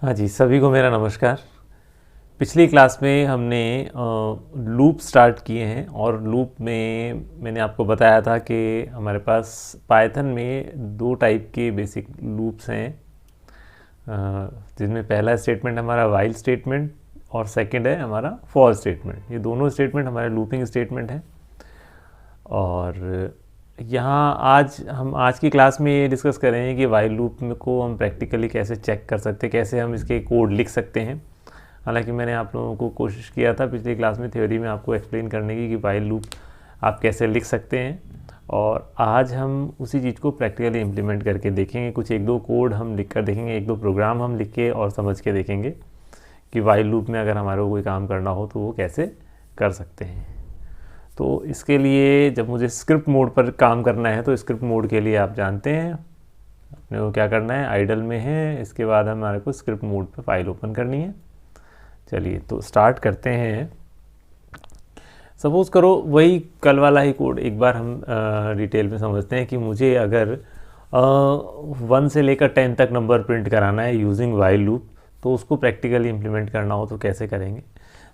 हाँ जी, सभी को मेरा नमस्कार। पिछली क्लास में हमने लूप स्टार्ट किए हैं और लूप में मैंने आपको बताया था कि हमारे पास पाइथन में दो टाइप के बेसिक लूप्स हैं, जिसमें पहला स्टेटमेंट हमारा वाइल स्टेटमेंट और सेकंड है हमारा फॉर स्टेटमेंट। ये दोनों स्टेटमेंट हमारे लूपिंग स्टेटमेंट हैं। और यहाँ आज की क्लास में ये डिस्कस करेंगे कि वाइल लूप को हम प्रैक्टिकली कैसे चेक कर सकते हैं, कैसे हम इसके कोड लिख सकते हैं। हालांकि मैंने आप लोगों को कोशिश किया था पिछली क्लास में थ्योरी में आपको एक्सप्लेन करने की कि वाइल लूप आप कैसे लिख सकते हैं, और आज हम उसी चीज़ को प्रैक्टिकली इम्प्लीमेंट करके देखेंगे। कुछ एक दो कोड हम लिख कर देखेंगे, एक दो प्रोग्राम हम लिख के और समझ के देखेंगे कि वाइल लूप में अगर हमारे को कोई काम करना हो तो वो कैसे कर सकते हैं। तो इसके लिए जब मुझे स्क्रिप्ट मोड पर काम करना है तो स्क्रिप्ट मोड के लिए आप जानते हैं अपने को क्या करना है, आइडल में है। इसके बाद हमारे को स्क्रिप्ट मोड पर फाइल ओपन करनी है। चलिए तो स्टार्ट करते हैं। सपोज़ करो वही कल वाला ही कोड एक बार हम डिटेल में समझते हैं कि मुझे अगर 1 से लेकर 10 तक नंबर प्रिंट कराना है यूजिंग वाइल लूप, तो उसको प्रैक्टिकली इम्प्लीमेंट करना हो तो कैसे करेंगे।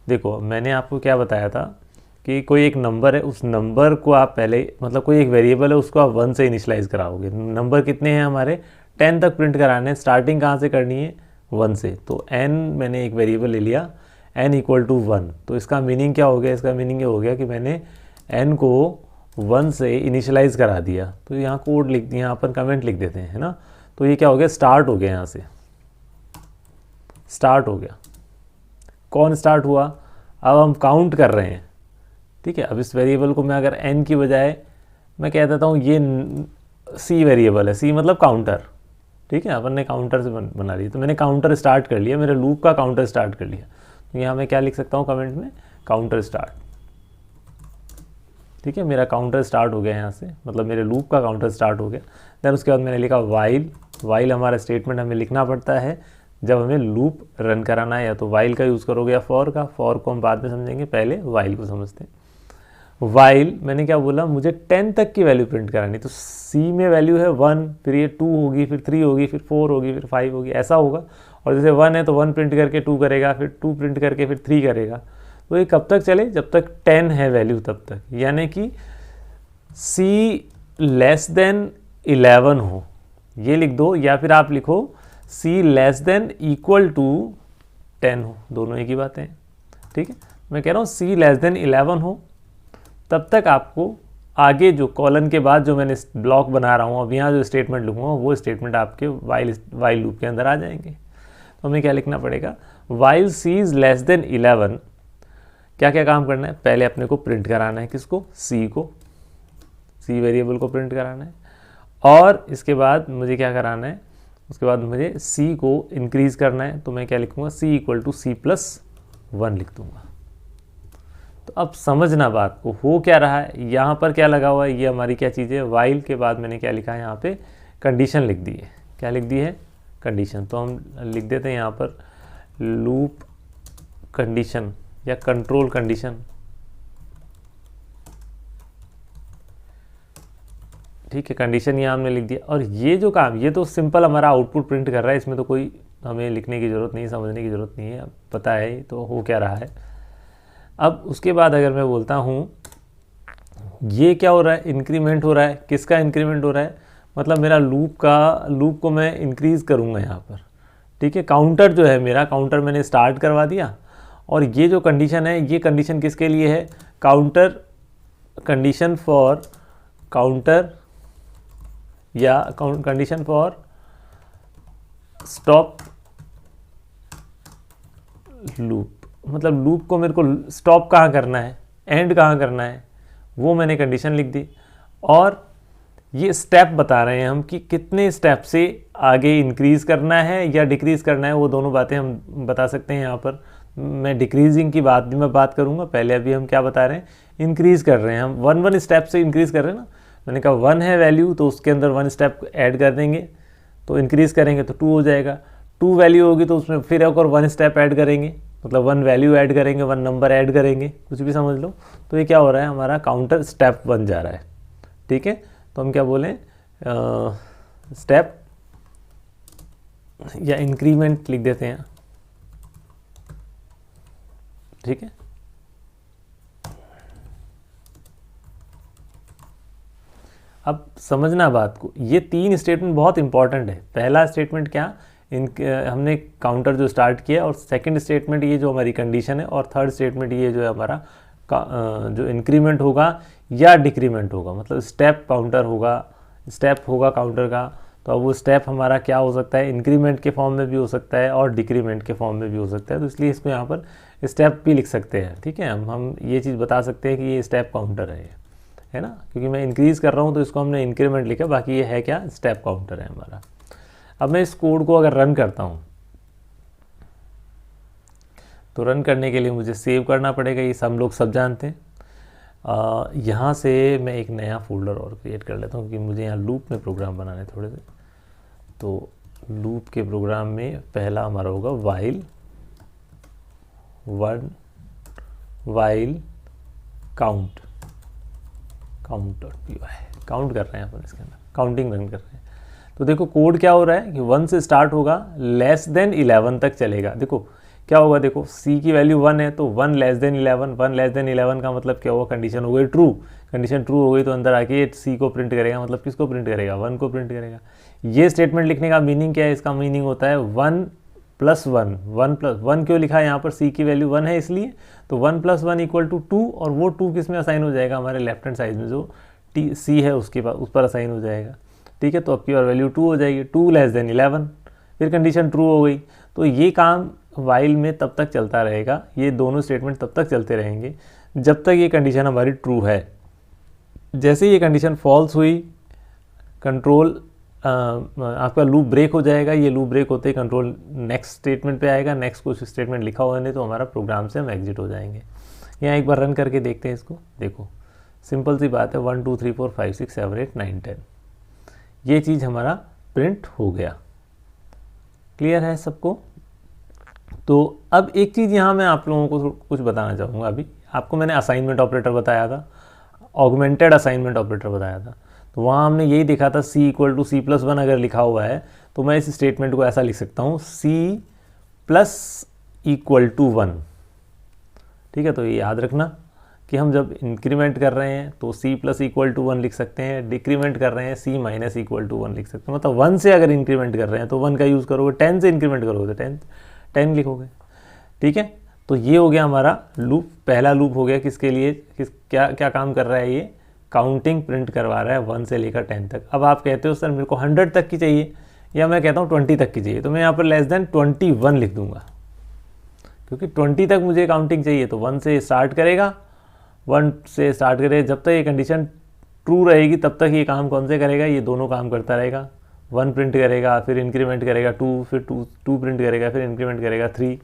देखो, मैंने आपको क्या बताया था कि कोई एक नंबर है, उस नंबर को आप पहले कोई एक वेरिएबल है उसको आप 1 से इनिशलाइज कराओगे। नंबर कितने हैं हमारे, 10 तक प्रिंट कराने हैं। स्टार्टिंग कहाँ से करनी है, 1 से। तो n मैंने एक वेरिएबल ले लिया, n इक्वल टू 1। तो इसका मीनिंग क्या हो गया, इसका मीनिंग ये हो गया कि मैंने n को 1 से इनिशलाइज करा दिया। तो यहाँ कोड लिख दिया, यहाँ पर कमेंट लिख देते हैं, है ना। तो ये क्या हो गया, स्टार्ट हो गया, यहाँ से स्टार्ट हो गया। कौन स्टार्ट हुआ, अब हम काउंट कर रहे हैं, ठीक है। अब इस वेरिएबल को मैं अगर n की बजाय मैं कह देता हूँ ये c वेरिएबल है, c मतलब काउंटर, ठीक है। अपन ने काउंटर से बना लिया, तो मैंने काउंटर स्टार्ट कर लिया, मेरे लूप का काउंटर स्टार्ट कर लिया। तो यहाँ मैं क्या लिख सकता हूँ कमेंट में, काउंटर स्टार्ट, ठीक है। मेरा काउंटर स्टार्ट हो गया यहाँ से, मतलब मेरे लूप का काउंटर स्टार्ट हो गया। देन उसके बाद मैंने लिखा वाइल। वाइल हमारा स्टेटमेंट हमें लिखना पड़ता है जब हमें लूप रन कराना है, या तो वाइल का यूज़ करोगे या फॉर का। फॉर को हम बाद में समझेंगे, पहले वाइल को समझते हैं। वाइल मैंने क्या बोला, मुझे 10 तक की वैल्यू प्रिंट करानी। तो C में वैल्यू है 1, फिर ये 2 होगी, फिर 3 होगी, फिर 4 होगी, फिर 5 होगी, ऐसा होगा। और जैसे 1 है तो 1 प्रिंट करके 2 करेगा, फिर 2 प्रिंट करके फिर 3 करेगा। तो ये कब तक चले, जब तक 10 है वैल्यू तब तक, यानी कि C लेस देन 11 हो, ये लिख दो। या फिर आप लिखो C less than equal to 10 हो, दोनों एक ही बातें हैं, ठीक है। मैं कह रहा हूँ C लेस देन 11 हो, तब तक आपको आगे जो कॉलन के बाद जो मैंने ब्लॉक बना रहा हूँ, अब यहाँ जो स्टेटमेंट लिखूँगा वो स्टेटमेंट आपके वाइल लूप के अंदर आ जाएंगे। तो हमें क्या लिखना पड़ेगा, while C is less than 11। क्या क्या काम करना है, पहले अपने को प्रिंट कराना है, किसको, C को, C वेरिएबल को प्रिंट कराना है। और इसके बाद मुझे क्या कराना है, उसके बाद मुझे C को इंक्रीज़ करना है। तो मैं क्या लिखूँगा, C इक्वल टू C+1 लिख दूँगा। तो अब समझना बात को, हो क्या रहा है, यहाँ पर क्या लगा हुआ है, ये हमारी क्या चीज़ है, वाइल के बाद मैंने क्या लिखा है, यहाँ पे कंडीशन लिख दी है। क्या लिख दी है, कंडीशन। तो हम लिख देते हैं यहाँ पर लूप कंडीशन या कंट्रोल कंडीशन, ठीक है। कंडीशन यहाँ हमने लिख दिया। और ये जो काम, ये तो सिंपल हमारा आउटपुट प्रिंट कर रहा है, इसमें तो कोई हमें लिखने की ज़रूरत नहीं, समझने की ज़रूरत नहीं है, पता है तो हो क्या रहा है। अब उसके बाद अगर मैं बोलता हूँ ये क्या हो रहा है, इंक्रीमेंट हो रहा है, किसका इंक्रीमेंट हो रहा है, मतलब मेरा लूप को मैं इंक्रीज़ करूँगा यहाँ पर, ठीक है। काउंटर जो है मेरा, काउंटर मैंने स्टार्ट करवा दिया। और ये जो कंडीशन है, ये कंडीशन किसके लिए है, काउंटर कंडीशन फॉर काउंटर या कंडीशन फॉर स्टॉप लूप। मतलब लूप को मेरे को स्टॉप कहाँ करना है, एंड कहाँ करना है, वो मैंने कंडीशन लिख दी। और ये स्टेप बता रहे हैं हम कि कितने स्टेप से आगे इंक्रीज़ करना है या डिक्रीज़ करना है, वो दोनों बातें हम बता सकते हैं। यहाँ पर मैं डिक्रीजिंग की बात भी मैं बात करूँगा, पहले अभी हम क्या बता रहे हैं, इंक्रीज़ कर रहे हैं हम, 1 स्टेप से इंक्रीज़ कर रहे हैं ना। मैंने कहा 1 है वैल्यू, तो उसके अंदर 1 स्टेप ऐड कर देंगे, तो इंक्रीज़ करेंगे तो 2 हो जाएगा। 2 वैल्यू होगी तो उसमें फिर एक और 1 स्टेप ऐड करेंगे, मतलब 1 वैल्यू ऐड करेंगे, 1 नंबर ऐड करेंगे, कुछ भी समझ लो। तो ये क्या हो रहा है, हमारा काउंटर स्टेप बन जा रहा है, ठीक है। तो हम क्या बोलें, स्टेप या इंक्रीमेंट लिख देते हैं, ठीक है। अब समझना बात को, ये 3 स्टेटमेंट बहुत इंपॉर्टेंट है। पहला स्टेटमेंट क्या, हमने काउंटर जो स्टार्ट किया, और सेकंड स्टेटमेंट ये जो हमारी कंडीशन है, और थर्ड स्टेटमेंट ये जो है हमारा जो इंक्रीमेंट होगा या डिक्रीमेंट होगा, मतलब स्टेप काउंटर होगा, स्टेप होगा काउंटर का। तो अब वो स्टेप हमारा क्या हो सकता है, इंक्रीमेंट के फॉर्म में भी हो सकता है और डिक्रीमेंट के फॉर्म में भी हो सकता है। तो इसलिए इसको यहाँ पर स्टेप भी लिख सकते हैं, ठीक है। हम ये चीज़ बता सकते हैं कि ये स्टेप काउंटर है ना, क्योंकि मैं इंक्रीज़ कर रहा हूँ तो इसको हमने इंक्रीमेंट लिखा, बाकी ये है क्या, स्टेप काउंटर है हमारा। अब मैं इस कोड को अगर रन करता हूँ तो रन करने के लिए मुझे सेव करना पड़ेगा, ये सब लोग सब जानते हैं। यहाँ से मैं एक नया फोल्डर और क्रिएट कर लेता हूँ, क्योंकि मुझे यहाँ लूप में प्रोग्राम बनाने थोड़े से। तो लूप के प्रोग्राम में पहला हमारा होगा वाइल काउंट काउंट कर रहे हैं अपन, इसके अंदर काउंटिंग रन कर रहे हैं। तो देखो कोड क्या हो रहा है कि 1 से स्टार्ट होगा, लेस देन 11 तक चलेगा। देखो क्या होगा, देखो c की वैल्यू 1 है तो 1 लेस देन 11, 1 लेस देन 11 का मतलब क्या होगा, कंडीशन हो गई ट्रू। कंडीशन ट्रू हो गई तो अंदर आके c को प्रिंट करेगा, मतलब किसको प्रिंट करेगा, 1 को प्रिंट करेगा। ये स्टेटमेंट लिखने का मीनिंग क्या है, इसका मीनिंग होता है 1 + 1 क्यों लिखा है यहाँ पर, c की वैल्यू 1 है इसलिए, तो 1 + 1 = 2, और वो 2 किस में असाइन हो जाएगा, हमारे लेफ्ट हैंड साइड में जो c है उसके पास, उस पर असाइन हो जाएगा, ठीक है। तो अब की बार वैल्यू 2 हो जाएगी, 2 लेस देन 11, फिर कंडीशन ट्रू हो गई। तो ये काम वाइल में तब तक चलता रहेगा, ये दोनों स्टेटमेंट तब तक चलते रहेंगे जब तक ये कंडीशन हमारी ट्रू है। जैसे ये कंडीशन फॉल्स हुई, कंट्रोल आपका लूप ब्रेक हो जाएगा। ये लूप ब्रेक होते ही कंट्रोल नेक्स्ट स्टेटमेंट पे आएगा, नेक्स्ट कुछ स्टेटमेंट लिखा हुआ नहीं तो हमारा प्रोग्राम से हम एग्जिट हो जाएंगे। यहाँ एक बार रन करके देखते हैं इसको, देखो सिंपल सी बात है, 1 2 3 4 5 6 7 8 9 10, ये चीज़ हमारा प्रिंट हो गया। क्लियर है सबको। तो अब एक चीज़ यहाँ मैं आप लोगों को कुछ बताना चाहूँगा। अभी आपको मैंने असाइनमेंट ऑपरेटर बताया था, ऑगमेंटेड असाइनमेंट ऑपरेटर बताया था, तो वहाँ हमने यही देखा था c = c+1 अगर लिखा हुआ है तो मैं इस स्टेटमेंट को ऐसा लिख सकता हूँ, c + = 1, ठीक है। तो ये याद रखना कि हम जब इंक्रीमेंट कर रहे हैं तो c + = 1 लिख सकते हैं, डिक्रीमेंट कर रहे हैं c - = 1 लिख सकते हैं। मतलब 1 से अगर इंक्रीमेंट कर रहे हैं तो 1 का यूज़ करोगे, 10 से इंक्रीमेंट करोगे तो 10 लिखोगे, ठीक है। तो ये हो गया हमारा लूप, पहला लूप हो गया। किसके लिए, क्या काम कर रहा है, ये काउंटिंग प्रिंट करवा रहा है 1 से लेकर 10 तक। अब आप कहते हो सर मेरे को 100 तक की चाहिए, या मैं कहता हूँ 20 तक की चाहिए, तो मैं यहाँ पर लेस देन 21 लिख दूंगा, क्योंकि 20 तक मुझे काउंटिंग चाहिए। तो 1 से स्टार्ट करेगा, 1 से स्टार्ट करेगा, जब तक ये कंडीशन ट्रू रहेगी तब तक ये काम कौन से करेगा, ये दोनों काम करता रहेगा। 1 प्रिंट करेगा, फिर इंक्रीमेंट करेगा 2, फिर 2 प्रिंट करेगा, फिर इंक्रीमेंट करेगा 3,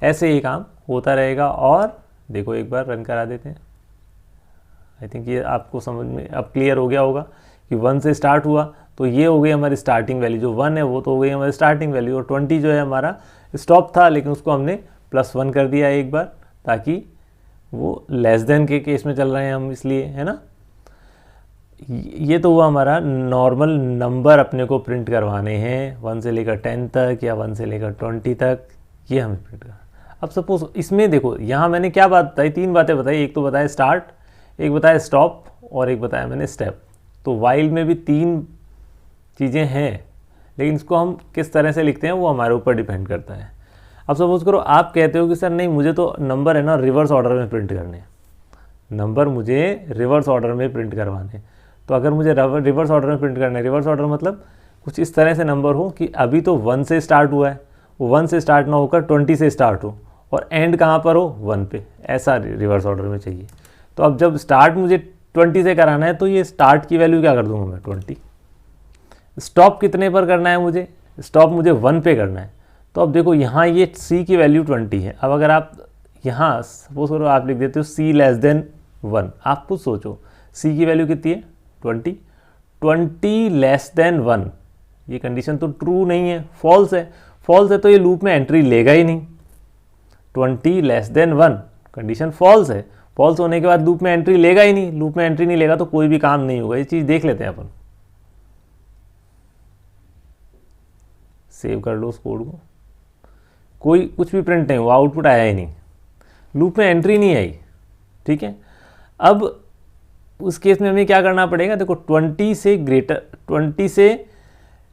ऐसे ये काम होता रहेगा। और देखो एक बार रन करा देते हैं। आई थिंक ये आपको समझ में अब क्लियर हो गया होगा कि 1 से स्टार्ट हुआ तो ये हो गई हमारी स्टार्टिंग वैल्यू, जो 1 है वो तो हो गई हमारी स्टार्टिंग वैल्यू, और 20 जो है हमारा स्टॉप था, लेकिन उसको हमने +1 कर दिया एक बार, ताकि वो लेस देन के केस में चल रहे हैं हम, इसलिए, है ना। ये तो हुआ हमारा नॉर्मल नंबर अपने को प्रिंट करवाने हैं 1 से लेकर 10 तक या 1 से लेकर 20 तक, ये हमें प्रिंट करना। अब सपोज इसमें देखो, यहाँ मैंने क्या बात बताई, 3 बातें बताई, एक तो बताया स्टार्ट, एक बताया स्टॉप, और एक बताया मैंने स्टेप। तो वाइल में भी 3 चीज़ें हैं, लेकिन इसको हम किस तरह से लिखते हैं वो हमारे ऊपर डिपेंड करता है। अब सपोज करो आप कहते हो कि सर नहीं, मुझे तो नंबर है ना रिवर्स ऑर्डर में प्रिंट करने, नंबर मुझे रिवर्स ऑर्डर में प्रिंट करवाने। तो अगर मुझे रिवर्स ऑर्डर में प्रिंट करना है, रिवर्स ऑर्डर मतलब कुछ इस तरह से नंबर हो कि अभी तो 1 से स्टार्ट हुआ है, वो 1 से स्टार्ट ना होकर 20 से स्टार्ट हो, और एंड कहाँ पर हो, 1 पे, ऐसा रिवर्स ऑर्डर में चाहिए। तो अब जब स्टार्ट मुझे 20 से कराना है तो ये स्टार्ट की वैल्यू क्या कर दूंगा मैं, 20। स्टॉप कितने पर करना है मुझे, स्टॉप मुझे 1 पे करना है। तो अब देखो यहाँ ये c की वैल्यू 20 है। अब अगर आप यहाँ सपोज करो आप लिख देते हो c < 1, आप खुद सोचो c की वैल्यू कितनी है, 20 लेस देन 1, ये कंडीशन तो ट्रू नहीं है, फॉल्स है। फॉल्स है तो ये लूप में एंट्री लेगा ही नहीं। 20 लेस देन 1 कंडीशन फॉल्स है, फॉल्स होने के बाद लूप में एंट्री लेगा ही नहीं, लूप में एंट्री नहीं लेगा तो कोई भी काम नहीं होगा। ये चीज़ देख लेते हैं अपन। सेव कर लो उस कोड को, कोई कुछ भी प्रिंट नहीं हुआ, आउटपुट आया ही नहीं, लूप में एंट्री नहीं आई, ठीक है। अब उस केस में हमें क्या करना पड़ेगा, देखो 20 से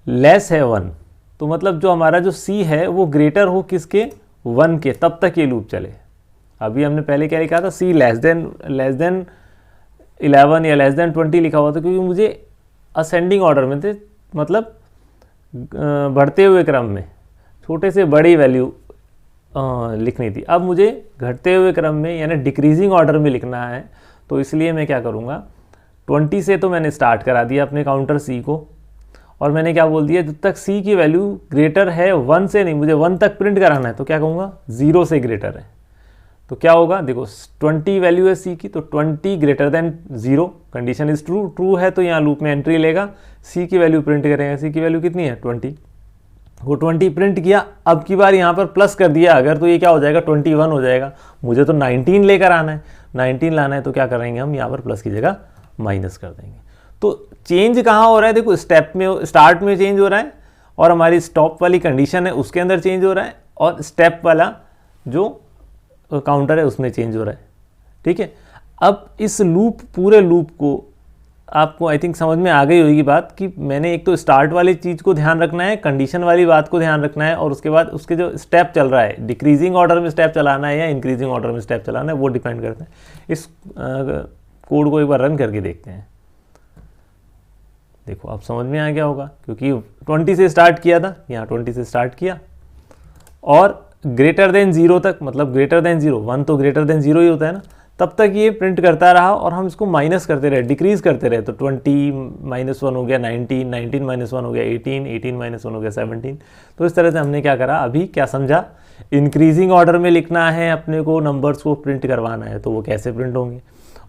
लेस है 1, तो मतलब जो हमारा जो C है वो ग्रेटर हो किसके, 1 के, तब तक ये लूप चले। अभी हमने पहले क्या लिखा था, C लेस देन 11 या लेस देन 20 लिखा हुआ था, क्योंकि मुझे असेंडिंग ऑर्डर में थे, मतलब बढ़ते हुए क्रम में छोटे से बड़ी वैल्यू लिखनी थी। अब मुझे घटते हुए क्रम में यानी डिक्रीजिंग ऑर्डर में लिखना है, तो इसलिए मैं क्या करूँगा, 20 से तो मैंने स्टार्ट करा दिया अपने काउंटर C को, और मैंने क्या बोल दिया, जब तक C की वैल्यू ग्रेटर है 1 से, नहीं मुझे 1 तक प्रिंट कराना है, तो क्या कहूँगा, 0 से ग्रेटर है। तो क्या होगा, देखो 20 वैल्यू है C की, तो 20 greater than 0, condition is true, true है तो यहाँ लूप में एंट्री लेगा, C की वैल्यू प्रिंट करेगा। C की वैल्यू कितनी है, 20, वो 20 प्रिंट किया। अब की बार यहाँ पर प्लस कर दिया अगर, तो ये क्या हो जाएगा, 21 हो जाएगा। मुझे तो 19 लेकर आना है, 19 लाना है, तो क्या करेंगे हम, यहाँ पर प्लस की जगह माइनस कर देंगे। तो चेंज कहाँ हो रहा है, देखो स्टेप में, स्टार्ट में चेंज हो रहा है, और हमारी स्टॉप वाली कंडीशन है उसके अंदर चेंज हो रहा है, और स्टेप वाला जो काउंटर है उसमें चेंज हो रहा है, ठीक है। अब इस लूप, पूरे लूप को आपको आई थिंक समझ में आ गई होगी बात, कि मैंने एक तो स्टार्ट वाली चीज़ को ध्यान रखना है, कंडीशन वाली बात को ध्यान रखना है, और उसके बाद उसके जो स्टेप चल रहा है, डिक्रीजिंग ऑर्डर में स्टेप चलाना है या इंक्रीजिंग ऑर्डर में स्टेप चलाना है, वो डिपेंड करता है। इस कोड को एक बार रन करके देखते हैं। देखो अब समझ में आ गया होगा, क्योंकि 20 से स्टार्ट किया था, यहाँ 20 से स्टार्ट किया, और ग्रेटर देन 0 तक, मतलब ग्रेटर देन 0, 1 तो ग्रेटर देन 0 ही होता है ना, तब तक ये प्रिंट करता रहा, और हम इसको माइनस करते रहे, डिक्रीज करते रहे। तो 20 -1 हो गया 19, 19 -1 हो गया 18, 18 -1 हो गया 17। तो इस तरह से हमने क्या करा, अभी क्या समझा, इंक्रीजिंग ऑर्डर में लिखना है अपने को, नंबर्स को प्रिंट करवाना है तो वो कैसे प्रिंट होंगे,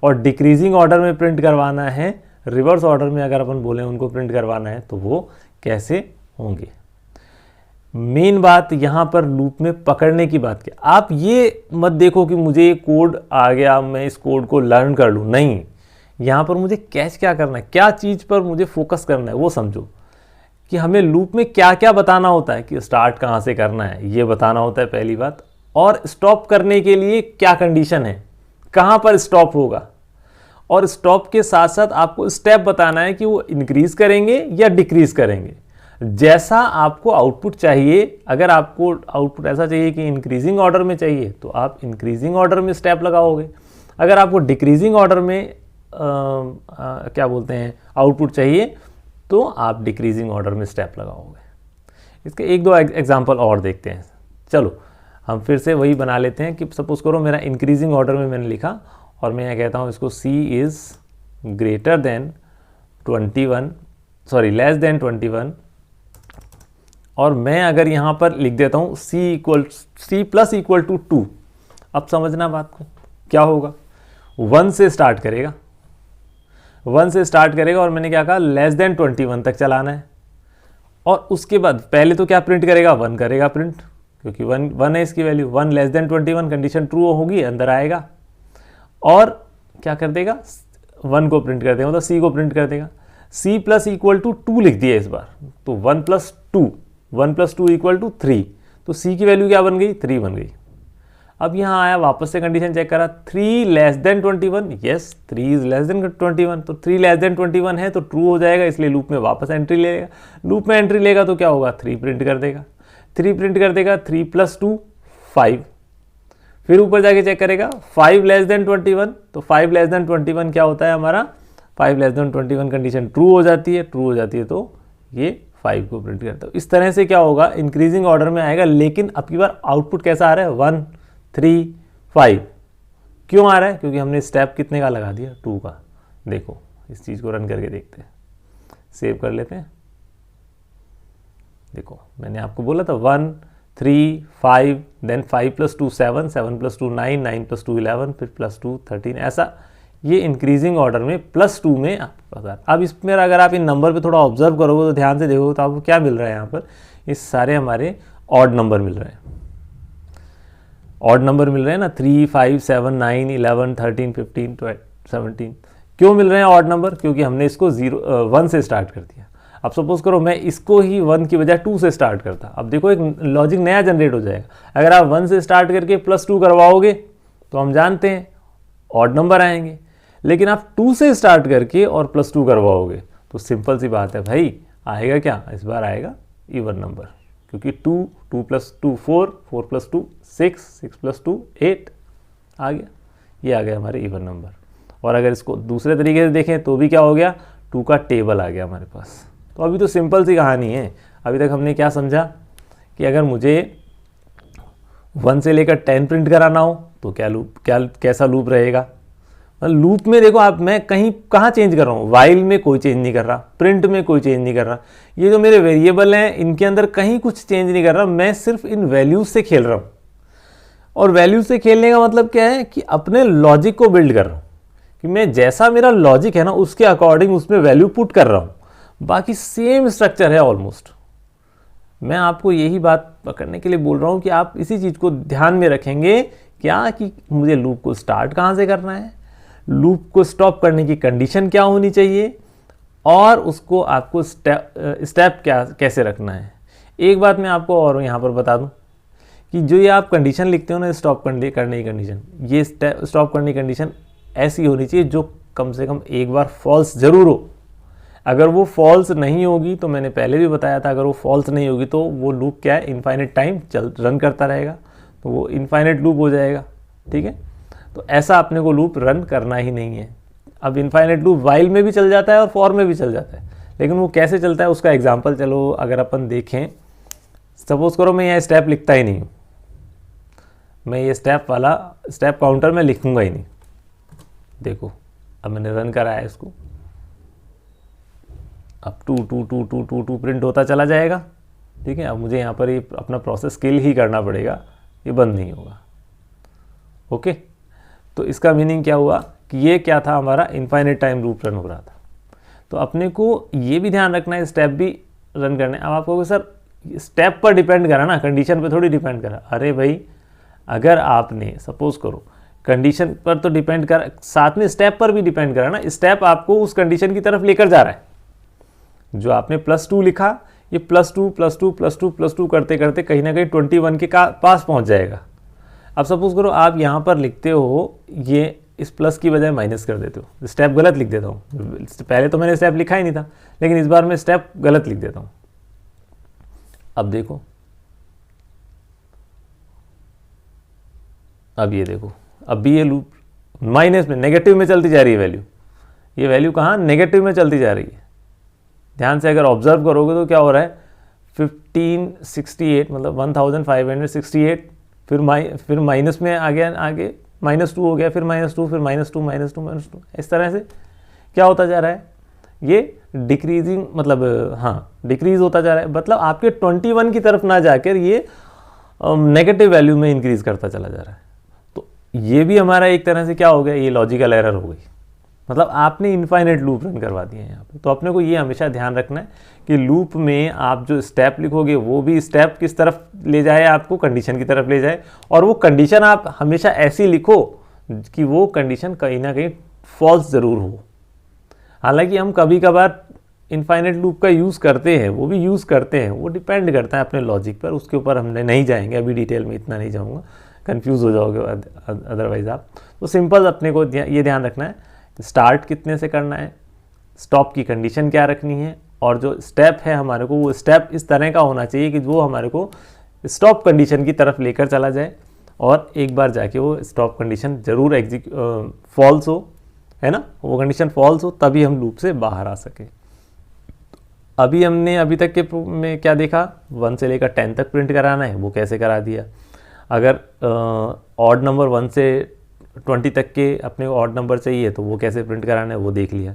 और डिक्रीजिंग ऑर्डर में प्रिंट करवाना है, रिवर्स ऑर्डर में अगर अपन बोलें उनको प्रिंट करवाना है, तो वो कैसे होंगे। मेन बात यहाँ पर लूप में पकड़ने की बात क्या, आप ये मत देखो कि मुझे ये कोड आ गया, मैं इस कोड को लर्न कर लूँ, नहीं, यहाँ पर मुझे कैच क्या करना है, क्या चीज़ पर मुझे फोकस करना है, वो समझो कि हमें लूप में क्या क्या बताना होता है, कि स्टार्ट कहाँ से करना है ये बताना होता है पहली बात, और स्टॉप करने के लिए क्या कंडीशन है, कहाँ पर स्टॉप होगा, और स्टॉप के साथ साथ आपको स्टेप बताना है कि वो इंक्रीज करेंगे या डिक्रीज करेंगे, जैसा आपको आउटपुट चाहिए। अगर आपको आउटपुट ऐसा चाहिए कि इंक्रीजिंग ऑर्डर में चाहिए, तो आप इंक्रीजिंग ऑर्डर में स्टेप लगाओगे। अगर आपको डिक्रीजिंग ऑर्डर में क्या बोलते हैं आउटपुट चाहिए, तो आप डिक्रीजिंग ऑर्डर में स्टेप लगाओगे। इसके एक दो एग्जांपल और देखते हैं। चलो हम फिर से वही बना लेते हैं कि सपोज करो मेरा इंक्रीजिंग ऑर्डर में मैंने लिखा, और मैं यहाँ कहता हूँ इसको C is greater than 21, sorry less than 21, और मैं अगर यहाँ पर लिख देता हूँ C प्लस इक्वल टू 2। अब समझना बात को, क्या होगा, 1 से स्टार्ट करेगा, 1 से स्टार्ट करेगा, और मैंने क्या कहा, लेस देन 21 तक चलाना है, और उसके बाद पहले तो क्या प्रिंट करेगा, 1 करेगा प्रिंट, क्योंकि 1 है इसकी value, 1 less than 21, condition true होगी, अंदर आएगा, और क्या कर देगा, 1 को प्रिंट कर देगा, मतलब C को प्रिंट कर देगा। C प्लस इक्वल टू 2 लिख दिया इस बार, तो 1 प्लस 2 इक्वल टू 3, तो C की वैल्यू क्या बन गई, 3 बन गई। अब यहाँ आया, वापस से कंडीशन चेक करा, 3 less than 21, yes 3 is less than 21, तो 3 लेस देन 21 है तो ट्रू हो जाएगा, इसलिए लूप में वापस एंट्री लेगा। लूप में एंट्री लेगा तो क्या होगा, 3 प्रिंट कर देगा, 3 प्रिंट कर देगा, 3 प्लस 2 5, फिर ऊपर जाके चेक करेगा 5 लेस देन 21, तो 5 लेस देन 21 क्या होता है हमारा, 5 लेस देन 21 कंडीशन ट्रू हो जाती है, ट्रू हो जाती है तो ये 5 को प्रिंट करता है। इस तरह से क्या होगा, इंक्रीजिंग ऑर्डर में आएगा, लेकिन अब की बार आउटपुट कैसा आ रहा है, 1 3 5। क्यों आ रहा है, क्योंकि हमने स्टेप कितने का लगा दिया, 2 का। देखो इस चीज़ को रन करके देखते हैं, सेव कर लेते हैं। देखो मैंने आपको बोला था 1 3 5, देन 5 प्लस 2 7, 7 प्लस 2 9, 9 प्लस 2 11, फिर प्लस 2 13, ऐसा ये इंक्रीजिंग ऑर्डर में प्लस 2 में आपको पता है। अब इसमें अगर आप इन नंबर पे थोड़ा ऑब्जर्व करोगे तो ध्यान से देखोगे तो आपको क्या मिल रहा है, यहाँ पर ये सारे हमारे ऑड नंबर मिल रहे हैं, ऑड नंबर मिल रहे हैं ना, 3 5 7 9 11 13 15 12 17। क्यों मिल रहे हैं ऑड नंबर, क्योंकि हमने इसको 1 से स्टार्ट कर दिया। अब सपोज करो मैं इसको ही 1 की बजाय 2 से स्टार्ट करता, अब देखो एक लॉजिक नया जनरेट हो जाएगा। अगर आप 1 से स्टार्ट करके +2 करवाओगे तो हम जानते हैं ऑड नंबर आएंगे, लेकिन आप 2 से स्टार्ट करके और +2 करवाओगे तो सिंपल सी बात है भाई, आएगा क्या, इस बार आएगा इवन नंबर, क्योंकि 2 + 2 4, 4 + 2 6, 6 + 2 8 आ गया, ये आ गया हमारे इवन नंबर। और अगर इसको दूसरे तरीके से देखें तो भी क्या हो गया, 2 का टेबल आ गया हमारे पास। तो अभी तो सिंपल सी कहानी है। अभी तक हमने क्या समझा कि अगर मुझे 1 से लेकर 10 प्रिंट कराना हो तो कैसा लूप रहेगा। लूप में देखो आप, मैं कहाँ चेंज कर रहा हूँ, वाइल में कोई चेंज नहीं कर रहा, प्रिंट में कोई चेंज नहीं कर रहा, ये जो मेरे वेरिएबल हैं इनके अंदर कहीं कुछ चेंज नहीं कर रहा, मैं सिर्फ इन वैल्यूज से खेल रहा हूँ। और वैल्यूज से खेलने का मतलब क्या है कि अपने लॉजिक को बिल्ड कर रहा हूँ, कि मैं जैसा मेरा लॉजिक है ना उसके अकॉर्डिंग उसमें वैल्यू पुट कर रहा हूँ, बाकी सेम स्ट्रक्चर है ऑलमोस्ट। मैं आपको यही बात पकड़ने के लिए बोल रहा हूँ कि आप इसी चीज़ को ध्यान में रखेंगे क्या, कि मुझे लूप को स्टार्ट कहाँ से करना है, लूप को स्टॉप करने की कंडीशन क्या होनी चाहिए, और उसको आपको स्टेप कैसे रखना है। एक बात मैं आपको और यहाँ पर बता दूँ कि जो ये आप कंडीशन लिखते हो ना, स्टॉप करने की कंडीशन, ये स्टॉप करने की कंडीशन ऐसी होनी चाहिए जो कम से कम एक बार फॉल्स ज़रूर हो। अगर वो फॉल्स नहीं होगी तो मैंने पहले भी बताया था, अगर वो फॉल्स नहीं होगी तो वो लूप क्या है, इनफाइनाइट टाइम रन करता रहेगा, तो वो इनफाइनाइट लूप हो जाएगा। ठीक है, तो ऐसा अपने को लूप रन करना ही नहीं है। अब इनफाइनाइट लूप वाइल में भी चल जाता है और फॉर में भी चल जाता है, लेकिन वो कैसे चलता है उसका एग्जाम्पल चलो अगर अपन देखें। सपोज करो मैं यहाँ स्टेप लिखता ही नहीं हूँ, मैं ये स्टेप वाला स्टेप काउंटर में लिखूंगा ही नहीं। देखो अब मैंने रन कराया इसको, अब 2 2 2 2 2 2 प्रिंट होता चला जाएगा। ठीक है, अब मुझे यहाँ पर ये अपना प्रोसेस किल ही करना पड़ेगा, ये बंद नहीं होगा। ओके, तो इसका मीनिंग क्या हुआ कि ये क्या था, हमारा इनफाइनाइट टाइम लूप रन हो रहा था। तो अपने को ये भी ध्यान रखना है, स्टेप भी रन करने। अब आप कहोगे सर स्टेप पर डिपेंड करा ना, कंडीशन पे थोड़ी डिपेंड करा। अरे भाई, अगर आपने सपोज करो कंडीशन पर तो डिपेंड कर, साथ में स्टेप पर भी डिपेंड करा ना। स्टेप आपको उस कंडीशन की तरफ लेकर जा रहा है। जो आपने +2 लिखा, ये +2 +2 +2 +2 करते करते कहीं ना कहीं 21 के पास पहुंच जाएगा। अब सपोज करो आप यहाँ पर लिखते हो, ये इस प्लस की बजाय माइनस कर देते हो, स्टेप गलत लिख देता हूँ। पहले तो मैंने स्टेप लिखा ही नहीं था, लेकिन इस बार मैं स्टेप गलत लिख देता हूँ। अब देखो, अब ये देखो, अब भी ये लूप माइनस में, नेगेटिव में चलती जा रही है वैल्यू। ये वैल्यू कहाँ, नेगेटिव में चलती जा रही है। ध्यान से अगर ऑब्जर्व करोगे तो क्या हो रहा है, 1568 मतलब 1568, फिर माइनस में आ गया, आगे -2 हो गया, फिर -2, फिर -2 -2 इस तरह से क्या होता जा रहा है, ये डिक्रीजिंग, मतलब हाँ डिक्रीज होता जा रहा है। मतलब आपके 21 की तरफ ना जाकर ये नेगेटिव वैल्यू में इंक्रीज करता चला जा रहा है। तो ये भी हमारा एक तरह से क्या हो गया, ये लॉजिकल एरर हो गई। मतलब आपने इनफाइनाइट लूप रन करवा दिए हैं यहाँ पे। तो अपने को ये हमेशा ध्यान रखना है कि लूप में आप जो स्टेप लिखोगे वो भी स्टेप किस तरफ ले जाए, आपको कंडीशन की तरफ ले जाए। और वो कंडीशन आप हमेशा ऐसी लिखो कि वो कंडीशन कहीं ना कहीं फॉल्स ज़रूर हो। हालांकि हम कभी कभार इनफाइनाइट लूप का यूज़ करते हैं, वो भी यूज़ करते हैं, वो डिपेंड करता है अपने लॉजिक पर। उसके ऊपर हमने नहीं जाएंगे, अभी डिटेल में इतना नहीं जाऊँगा, कन्फ्यूज़ हो जाओगे अदरवाइज़ आप। तो सिंपल अपने को ये ध्यान रखना है, स्टार्ट कितने से करना है, स्टॉप की कंडीशन क्या रखनी है, और जो स्टेप है हमारे को वो स्टेप इस तरह का होना चाहिए कि वो हमारे को स्टॉप कंडीशन की तरफ लेकर चला जाए। और एक बार जाके वो स्टॉप कंडीशन ज़रूर फॉल्स हो, है ना, वो कंडीशन फॉल्स हो, तभी हम लूप से बाहर आ सके। अभी हमने अभी तक के में क्या देखा, 1 से लेकर 10 तक प्रिंट कराना है, वो कैसे करा दिया। अगर ऑड नंबर 1 से 20 तक के अपने को ऑड नंबर चाहिए तो वो कैसे प्रिंट कराना है वो देख लिया।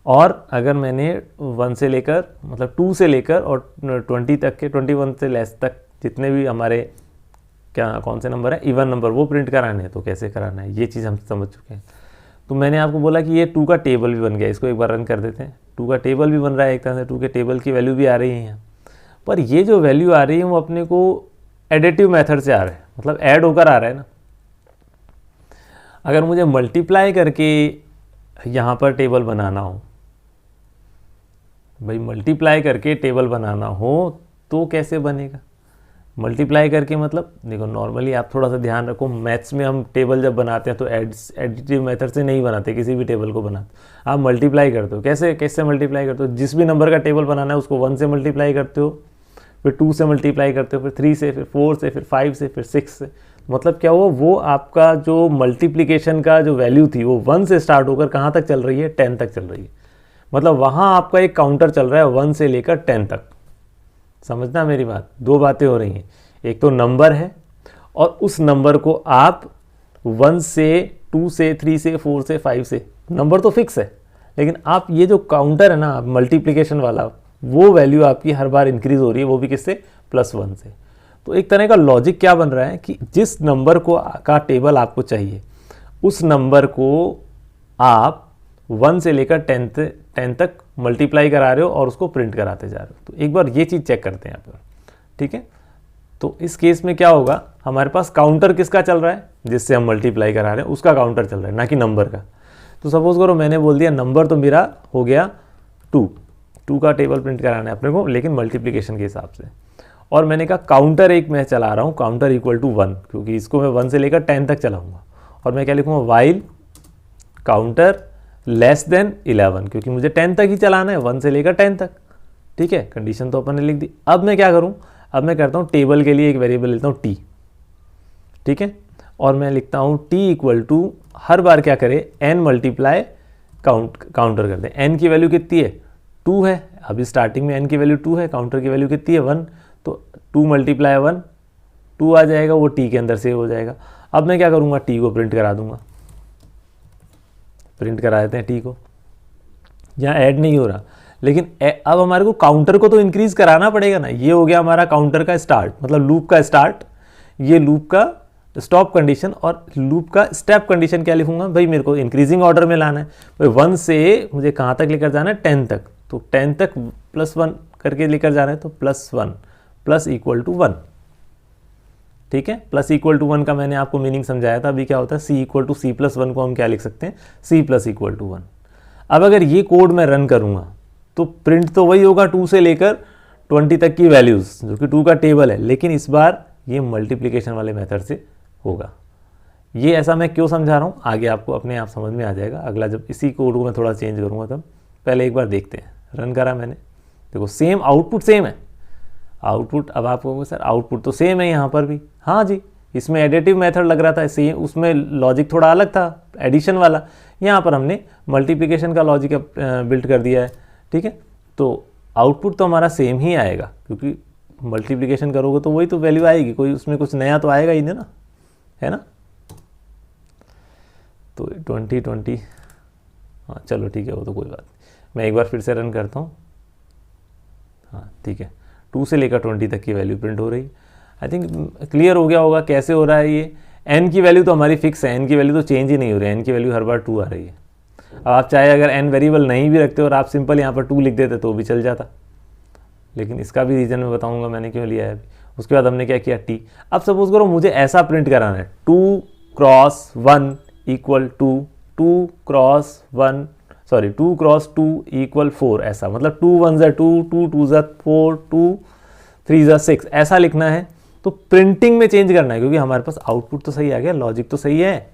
और अगर मैंने 1 से लेकर मतलब 2 से लेकर और 20 तक के 21 से लेस तक जितने भी हमारे कौन से नंबर है, इवन नंबर, वो प्रिंट कराने हैं तो कैसे कराना है, ये चीज़ हम समझ चुके हैं। तो मैंने आपको बोला कि ये 2 का टेबल भी बन गया, इसको एक बार रन कर देते हैं। 2 का टेबल भी बन रहा है, एक तरह से 2 के टेबल की वैल्यू भी आ रही है यहाँ पर। ये जो वैल्यू आ रही है वो अपने को एडिटिव मेथड से आ रहा है, मतलब ऐड होकर आ रहा है ना। अगर मुझे मल्टीप्लाई करके यहाँ पर टेबल बनाना हो भाई मल्टीप्लाई करके टेबल बनाना हो तो कैसे बनेगा? मल्टीप्लाई करके मतलब देखो, नॉर्मली आप थोड़ा सा ध्यान रखो, मैथ्स में हम टेबल जब बनाते हैं तो एडिटिव मेथड से नहीं बनाते, किसी भी टेबल को बनाते आप मल्टीप्लाई करते हो। कैसे कैसे मल्टीप्लाई करते हो? जिस भी नंबर का टेबल बनाना है उसको 1 से मल्टीप्लाई करते हो, फिर 2 से मल्टीप्लाई करते हो, फिर 3 से, फिर 4 से, फिर 5 से, फिर 6 से। मतलब क्या हुआ, वो आपका जो मल्टीप्लिकेशन का जो वैल्यू थी वो 1 से स्टार्ट होकर कहाँ तक चल रही है? 10 तक चल रही है। मतलब वहाँ आपका एक काउंटर चल रहा है 1 से लेकर 10 तक। समझना मेरी बात, दो बातें हो रही हैं, एक तो नंबर है और उस नंबर को आप 1 से, 2 से, 3 से, 4 से, 5 से, नंबर तो फिक्स है, लेकिन आप ये जो काउंटर है ना मल्टीप्लिकेशन वाला, वो वैल्यू आपकी हर बार इंक्रीज हो रही है, वो भी किससे? +1 से। तो एक तरह का लॉजिक क्या बन रहा है कि जिस नंबर को का टेबल आपको चाहिए उस नंबर को आप 1 से लेकर 10 तक मल्टीप्लाई करा रहे हो और उसको प्रिंट कराते जा रहे हो। तो एक बार ये चीज़ चेक करते हैं यहाँ पर, ठीक है। तो इस केस में क्या होगा, हमारे पास काउंटर किसका चल रहा है? जिससे हम मल्टीप्लाई करा रहे हैं उसका काउंटर चल रहा है, ना कि नंबर का। तो सपोज करो मैंने बोल दिया नंबर तो मेरा हो गया 2 का टेबल प्रिंट कराना है अपने को, लेकिन मल्टीप्लिकेशन के हिसाब से। और मैंने कहा काउंटर एक मैं चला रहा हूँ, काउंटर इक्वल टू 1, क्योंकि इसको मैं 1 से लेकर 10 तक चलाऊँगा। और मैं क्या लिखूँगा? वाइल काउंटर लेस देन 11, क्योंकि मुझे 10 तक ही चलाना है, 1 से लेकर 10 तक। ठीक है, कंडीशन तो अपन ने लिख दी। अब मैं क्या करूँ? अब मैं करता हूँ टेबल के लिए एक वेरिएबल लेता हूँ t, ठीक है। और मैं लिखता हूँ t इक्वल टू, हर बार क्या करे, n मल्टीप्लाई काउंटर कर दे। n की वैल्यू कितनी है? 2 है। अभी स्टार्टिंग में n की वैल्यू 2 है, काउंटर की वैल्यू कितनी है? 1। तो 2 मल्टीप्लाई 1, 2 आ जाएगा, वो t के अंदर सेव हो जाएगा। अब मैं क्या करूँगा? t को प्रिंट करा दूंगा। प्रिंट करा देते हैं t को, यहाँ ऐड नहीं हो रहा, लेकिन अब हमारे को काउंटर को तो इंक्रीज कराना पड़ेगा ना। ये हो गया हमारा काउंटर का स्टार्ट, मतलब लूप का स्टार्ट, ये लूप का स्टॉप कंडीशन। और लूप का स्टेप कंडीशन क्या लिखूंगा? भाई मेरे को इंक्रीजिंग ऑर्डर में लाना है, भाई 1 से मुझे कहाँ तक लेकर जाना है? 10 तक। तो 10 तक +1 करके लेकर जाना है, तो +1 प्लस इक्वल टू 1, ठीक है। प्लस इक्वल टू 1 का मैंने आपको मीनिंग समझाया था। अभी क्या होता है, c इक्वल टू c+1 को हम क्या लिख सकते हैं? c plus equal to 1। अब अगर ये कोड मैं रन करूँगा तो प्रिंट तो वही होगा 2 से लेकर 20 तक की वैल्यूज़, जो कि 2 का टेबल है, लेकिन इस बार ये मल्टीप्लिकेशन वाले मेथड से होगा। ये ऐसा मैं क्यों समझा रहा हूँ, आगे आपको अपने आप समझ में आ जाएगा। अगला जब इसी कोड को मैं थोड़ा चेंज करूँगा तब, पहले एक बार देखते हैं। रन करा मैंने, देखो सेम आउटपुट सेम है। आउटपुट, अब आप कहोगे सर आउटपुट तो सेम है यहाँ पर भी। हाँ जी, इसमें एडिटिव मेथड लग रहा था सेम, उसमें लॉजिक थोड़ा अलग था, एडिशन वाला। यहाँ पर हमने मल्टीप्लिकेशन का लॉजिक बिल्ड कर दिया है, ठीक है। तो आउटपुट तो हमारा सेम ही आएगा, क्योंकि मल्टीप्लिकेशन करोगे तो वही तो वैल्यू आएगी, कोई उसमें कुछ नया तो आएगा ही नहीं ना, है ना। तो 20, हाँ चलो ठीक है, वो तो कोई बात नहीं। मैं एक बार फिर से रन करता हूँ। हाँ ठीक है, 2 से लेकर 20 तक की वैल्यू प्रिंट हो रही। आई थिंक क्लियर हो गया होगा कैसे हो रहा है ये। n की वैल्यू तो हमारी फिक्स है, n की वैल्यू तो चेंज ही नहीं हो रही है, n की वैल्यू हर बार 2 आ रही है। अब आप चाहे अगर n वेरिएबल नहीं भी रखते और आप सिंपल यहाँ पर 2 लिख देते तो भी चल जाता, लेकिन इसका भी रीज़न मैं बताऊँगा मैंने क्यों लिया है अभी। उसके बाद हमने क्या किया, t। अब सपोज करो मुझे ऐसा प्रिंट कराना है, 2 cross 1 equal to 2 cross 2 equal 4, ऐसा मतलब 2 1 ज़ा 2, 2 2 ज़ा 4, 2 3 ज़ा 6, ऐसा लिखना है। तो प्रिंटिंग में चेंज करना है, क्योंकि हमारे पास आउटपुट तो सही आ गया, लॉजिक तो सही है,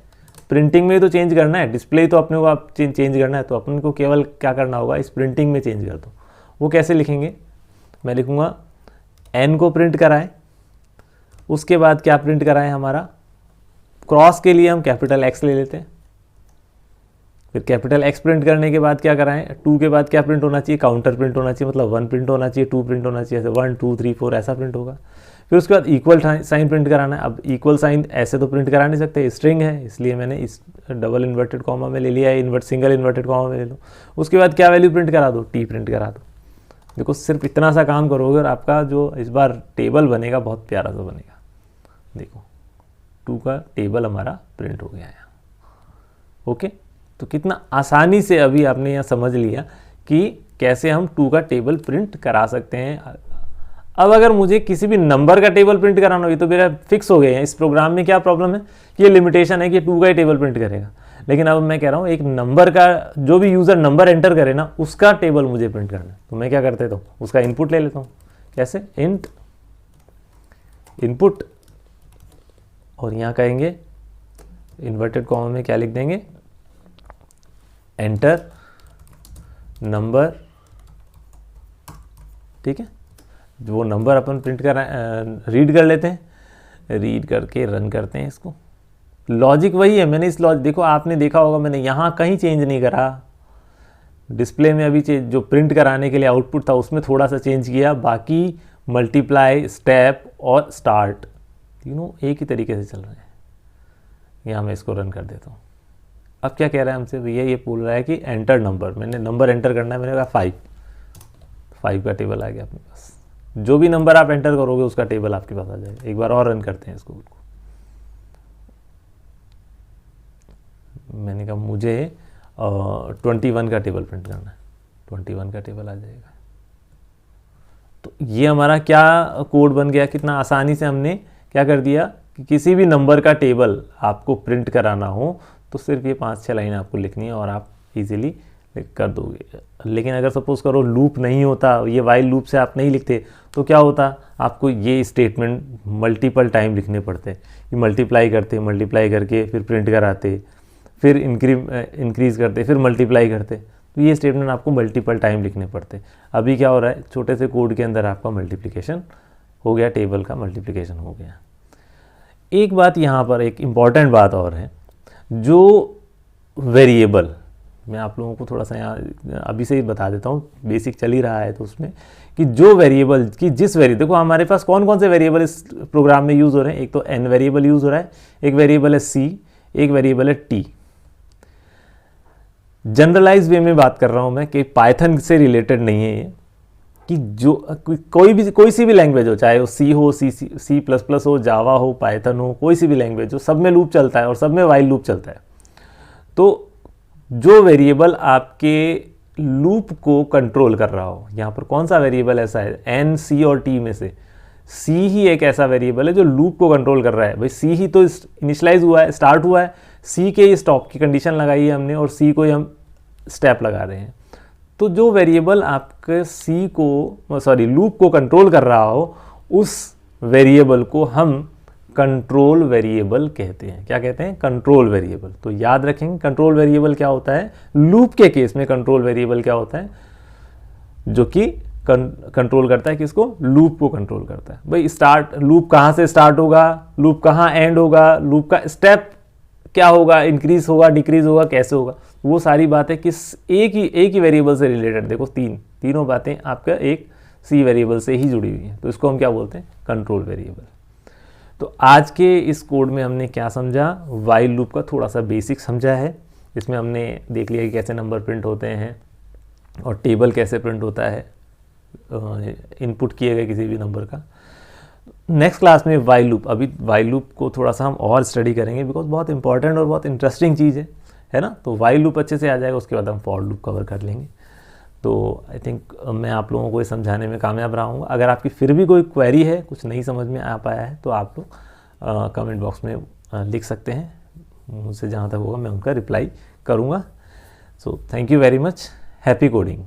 प्रिंटिंग में तो चेंज करना है, डिस्प्ले तो अपने को आप चेंज करना है। तो अपन को केवल क्या करना होगा, इस प्रिंटिंग में चेंज कर दो। वो कैसे लिखेंगे, मैं लिखूँगा n को प्रिंट कराएं, उसके बाद क्या प्रिंट कराएं, हमारा क्रॉस के लिए हम कैपिटल X ले लेते हैं, फिर कैपिटल X प्रिंट करने के बाद क्या कराएं, 2 के बाद क्या प्रिंट होना चाहिए, काउंटर प्रिंट होना चाहिए, मतलब 1 प्रिंट होना चाहिए, 2 प्रिंट होना चाहिए, ऐसे 1 2 3 4 ऐसा प्रिंट होगा। फिर उसके बाद इक्वल साइन प्रिंट कराना है। अब इक्वल साइन ऐसे तो प्रिंट करा नहीं सकते, स्ट्रिंग है, इसलिए मैंने इस डबल इन्वर्टेड कॉमा में ले लिया है, सिंगल इन्वर्टेड कॉमा में ले लो। उसके बाद क्या वैल्यू प्रिंट करा दो, t प्रिंट करा दो। देखो सिर्फ इतना सा काम करोगे और आपका जो इस बार टेबल बनेगा बहुत प्यारा सा बनेगा। देखो 2 का टेबल हमारा प्रिंट हो गया है। ओके, तो कितना आसानी से अभी आपने यहाँ समझ लिया कि कैसे हम 2 का टेबल प्रिंट करा सकते हैं। अब अगर मुझे किसी भी नंबर का टेबल प्रिंट कराना हो, ये तो मेरा फिक्स हो गया है। इस प्रोग्राम में क्या प्रॉब्लम है कि ये लिमिटेशन है कि 2 का ही टेबल प्रिंट करेगा, लेकिन अब मैं कह रहा हूँ एक नंबर का, जो भी यूज़र नंबर एंटर करे ना उसका टेबल मुझे प्रिंट करना है। तो मैं क्या कर देता हूँ, उसका इनपुट ले लेता हूँ। कैसे, इंट इनपुट, और यहाँ कहेंगे इन्वर्टेड कॉमा में क्या लिख देंगे, एंटर नंबर। ठीक है, वो नंबर अपन प्रिंट कर रीड कर लेते हैं, रीड करके रन करते हैं इसको। लॉजिक वही है, मैंने इस लॉजिक, देखो आपने देखा होगा मैंने यहाँ कहीं चेंज नहीं करा। डिस्प्ले में अभी जो प्रिंट कराने के लिए आउटपुट था उसमें थोड़ा सा चेंज किया, बाकी मल्टीप्लाई, स्टेप और स्टार्ट तीनों एक ही तरीके से चल रहे हैं। यहाँ मैं इसको रन कर देता हूँ। अब क्या कह रहा है हमसे भैया, ये बोल रहा है कि एंटर नंबर, मैंने नंबर एंटर करना है, मैंने कहा 5 का टेबल आ गया अपने पास। जो भी नंबर आप एंटर करोगे उसका टेबल आपके पास आ जाएगा। एक बार और रन करते हैं इसको। मैंने कहा मुझे 21 का टेबल प्रिंट करना है, 21 का टेबल आ जाएगा। तो ये हमारा क्या कोड बन गया, कितना आसानी से हमने क्या कर दिया कि किसी भी नंबर का टेबल आपको प्रिंट कराना हो तो सिर्फ ये 5-6 लाइन आपको लिखनी है और आप इजीली कर दोगे। लेकिन अगर सपोज करो लूप नहीं होता, ये वाइल लूप से आप नहीं लिखते, तो क्या होता, आपको ये स्टेटमेंट मल्टीपल टाइम लिखने पड़ते। ये मल्टीप्लाई करके फिर प्रिंट कराते, फिर इंक्रीज करते, फिर मल्टीप्लाई करते। तो ये स्टेटमेंट आपको मल्टीपल टाइम लिखने पड़ते। अभी क्या हो रहा है, छोटे से कोड के अंदर आपका मल्टीप्लिकेशन हो गया, टेबल का मल्टीप्लिकेशन हो गया। एक बात यहाँ पर, एक इम्पॉर्टेंट बात और है, जो वेरिएबल, मैं आप लोगों को थोड़ा सा यहाँ अभी से ही बता देता हूँ, बेसिक चल ही रहा है तो उसमें, कि जो वेरिएबल की जिस वेरिएबल, देखो हमारे पास कौन कौन से वेरिएबल इस प्रोग्राम में यूज़ हो रहे हैं। एक तो n वेरिएबल यूज़ हो रहा है, एक वेरिएबल है c, एक वेरिएबल है t। जनरलाइज वे में बात कर रहा हूँ मैं कि पाइथन से रिलेटेड नहीं है ये, कि जो कोई सी भी लैंग्वेज हो, चाहे वो सी हो, C++ हो, जावा हो, पाइथन हो, कोई सी भी लैंग्वेज हो, सब में लूप चलता है और सब में वाइल लूप चलता है। तो जो वेरिएबल आपके लूप को कंट्रोल कर रहा हो, यहाँ पर कौन सा वेरिएबल ऐसा है, n, c और t में से c ही एक ऐसा वेरिएबल है जो लूप को कंट्रोल कर रहा है। भाई c ही तो इनिशियलाइज हुआ है, स्टार्ट हुआ है, c के स्टॉप की कंडीशन लगाई है हमने और c को ही हम स्टेप लगा रहे हैं। तो जो वेरिएबल आपके लूप को कंट्रोल कर रहा हो, उस वेरिएबल को हम कंट्रोल वेरिएबल कहते हैं। क्या कहते हैं, कंट्रोल वेरिएबल। तो याद रखेंगे कंट्रोल वेरिएबल क्या होता है, लूप के केस में कंट्रोल वेरिएबल क्या होता है, जो कि कंट्रोल करता है किसको, लूप को कंट्रोल करता है। भाई स्टार्ट, लूप कहाँ से स्टार्ट होगा, लूप कहाँ एंड होगा, लूप का स्टेप क्या होगा, इंक्रीज होगा, डिक्रीज होगा, कैसे होगा, वो सारी बातें किस एक ही वेरिएबल से रिलेटेड। देखो तीनों बातें आपका एक सी वेरिएबल से ही जुड़ी हुई हैं। तो इसको हम क्या बोलते हैं, कंट्रोल वेरिएबल। तो आज के इस कोड में हमने क्या समझा, वाइल लूप का थोड़ा सा बेसिक समझा है। इसमें हमने देख लिया कि कैसे नंबर प्रिंट होते हैं और टेबल कैसे प्रिंट होता है इनपुट किए गए किसी भी नंबर का। नेक्स्ट क्लास में वाइल लूप, अभी वाइल लूप को थोड़ा सा हम और स्टडी करेंगे बिकॉज बहुत इंपॉर्टेंट और बहुत इंटरेस्टिंग चीज़ है ना। तो वाइल लूप अच्छे से आ जाएगा, उसके बाद हम फॉर लूप कवर कर लेंगे। तो आई थिंक मैं आप लोगों को ये समझाने में कामयाब रहा हूँ। अगर आपकी फिर भी कोई क्वेरी है, कुछ नहीं समझ में आ पाया है, तो आप लोग कमेंट बॉक्स में लिख सकते हैं। मुझसे जहाँ तक होगा मैं उनका रिप्लाई करूँगा। So thank you very much, happy coding.